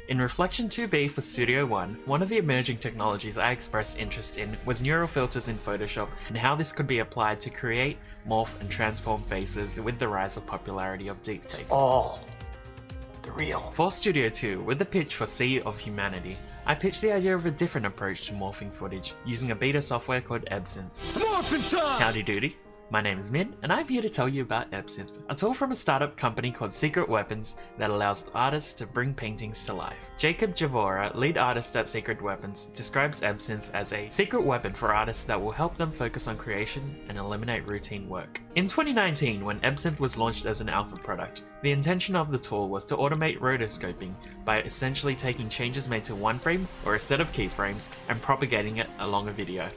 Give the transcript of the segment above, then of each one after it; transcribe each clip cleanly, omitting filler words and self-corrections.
In Reflection 2B for Studio One, one of the emerging technologies I expressed interest in was neural filters in Photoshop and how this could be applied to create, morph, and transform faces with the rise of popularity of deepfakes. Oh, the real. For Studio 2, with the pitch for Sea of Humanity, I pitched the idea of a different approach to morphing footage using a beta software called EbSynth. It's morphin' time! Howdy doody. My name is Minh, and I'm here to tell you about EbSynth, a tool from a startup company called Secret Weapons that allows artists to bring paintings to life. Jacob Javora, lead artist at Secret Weapons, describes EbSynth as a secret weapon for artists that will help them focus on creation and eliminate routine work. In 2019, when EbSynth was launched as an alpha product, the intention of the tool was to automate rotoscoping by essentially taking changes made to one frame or a set of keyframes and propagating it along a video.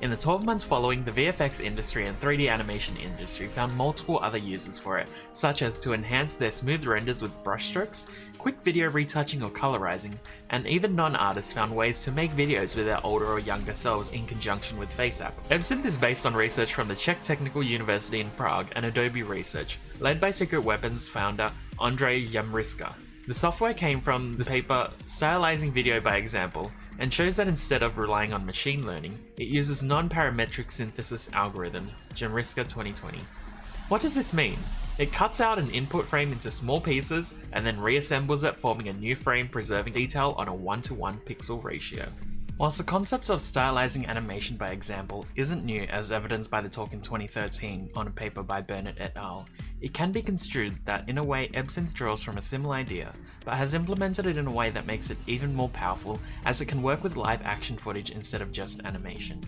In the 12 months following, the VFX industry and 3D animation industry found multiple other uses for it, such as to enhance their smooth renders with brushstrokes, quick video retouching or colorizing, and even non-artists found ways to make videos with their older or younger selves in conjunction with FaceApp. EbSynth is based on research from the Czech Technical University in Prague and Adobe Research, led by Secret Weapons founder Ondřej Jamriska. The software came from the paper Stylizing Video by Example, and shows that instead of relying on machine learning, it uses non-parametric synthesis algorithms, Jamriska 2020. What does this mean? It cuts out an input frame into small pieces and then reassembles it, forming a new frame preserving detail on a 1:1 pixel ratio. Whilst the concept of stylizing animation by example isn't new, as evidenced by the talk in 2013 on a paper by Burnett et al., it can be construed that in a way EbSynth draws from a similar idea, but has implemented it in a way that makes it even more powerful, as it can work with live action footage instead of just animation.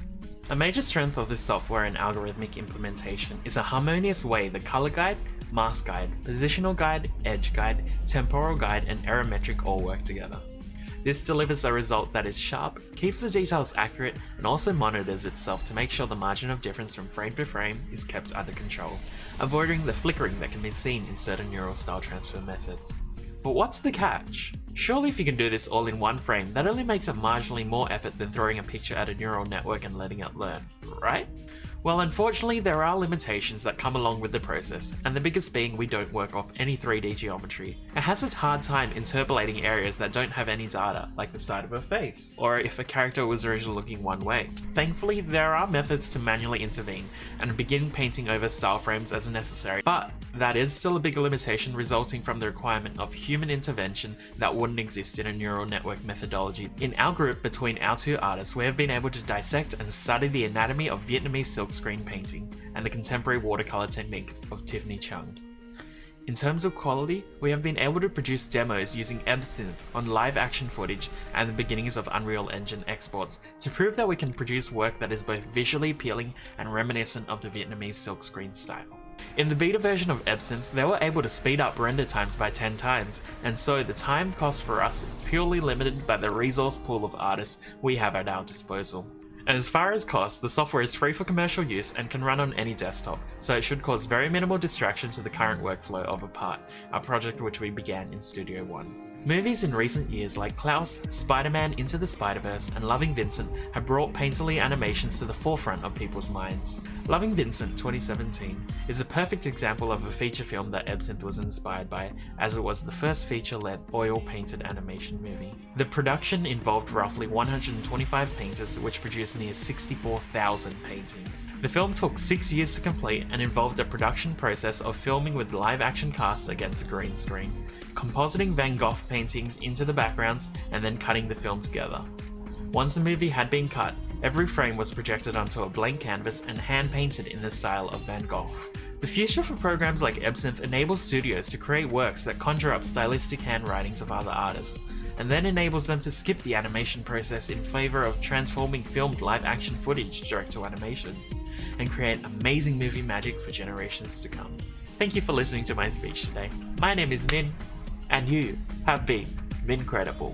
A major strength of this software and algorithmic implementation is a harmonious way the color guide, mask guide, positional guide, edge guide, temporal guide, and aerometric all work together. This delivers a result that is sharp, keeps the details accurate, and also monitors itself to make sure the margin of difference from frame to frame is kept under control, avoiding the flickering that can be seen in certain neural style transfer methods. But what's the catch? Surely if you can do this all in one frame, that only makes it marginally more effort than throwing a picture at a neural network and letting it learn, right? Well, unfortunately, there are limitations that come along with the process, and the biggest being we don't work off any 3D geometry. It has a hard time interpolating areas that don't have any data, like the side of a face, or if a character was originally looking one way. Thankfully, there are methods to manually intervene and begin painting over style frames as necessary, but that is still a big limitation resulting from the requirement of human intervention that wouldn't exist in a neural network methodology. In our group between our two artists, we have been able to dissect and study the anatomy of Vietnamese silkscreen painting and the contemporary watercolor technique of Tiffany Chung. In terms of quality, we have been able to produce demos using EbSynth on live action footage and the beginnings of Unreal Engine exports to prove that we can produce work that is both visually appealing and reminiscent of the Vietnamese silkscreen style. In the beta version of EbSynth, they were able to speed up render times by 10 times, and so the time cost for us is purely limited by the resource pool of artists we have at our disposal. And as far as cost, the software is free for commercial use and can run on any desktop, so it should cause very minimal distraction to the current workflow of Apart, our project which we began in Studio One. Movies in recent years like Klaus, Spider-Man Into the Spider-Verse, and Loving Vincent have brought painterly animations to the forefront of people's minds. Loving Vincent 2017 is a perfect example of a feature film that EbSynth was inspired by, as it was the first feature-led oil-painted animation movie. The production involved roughly 125 painters, which produced near 64,000 paintings. The film took 6 years to complete and involved a production process of filming with live-action casts against a green screen, compositing Van Gogh paintings into the backgrounds, and then cutting the film together. Once the movie had been cut, every frame was projected onto a blank canvas and hand-painted in the style of Van Gogh. The future for programs like EbSynth enables studios to create works that conjure up stylistic handwritings of other artists, and then enables them to skip the animation process in favor of transforming filmed live-action footage direct to animation, and create amazing movie magic for generations to come. Thank you for listening to my speech today. My name is Minh, and you have been Incredible.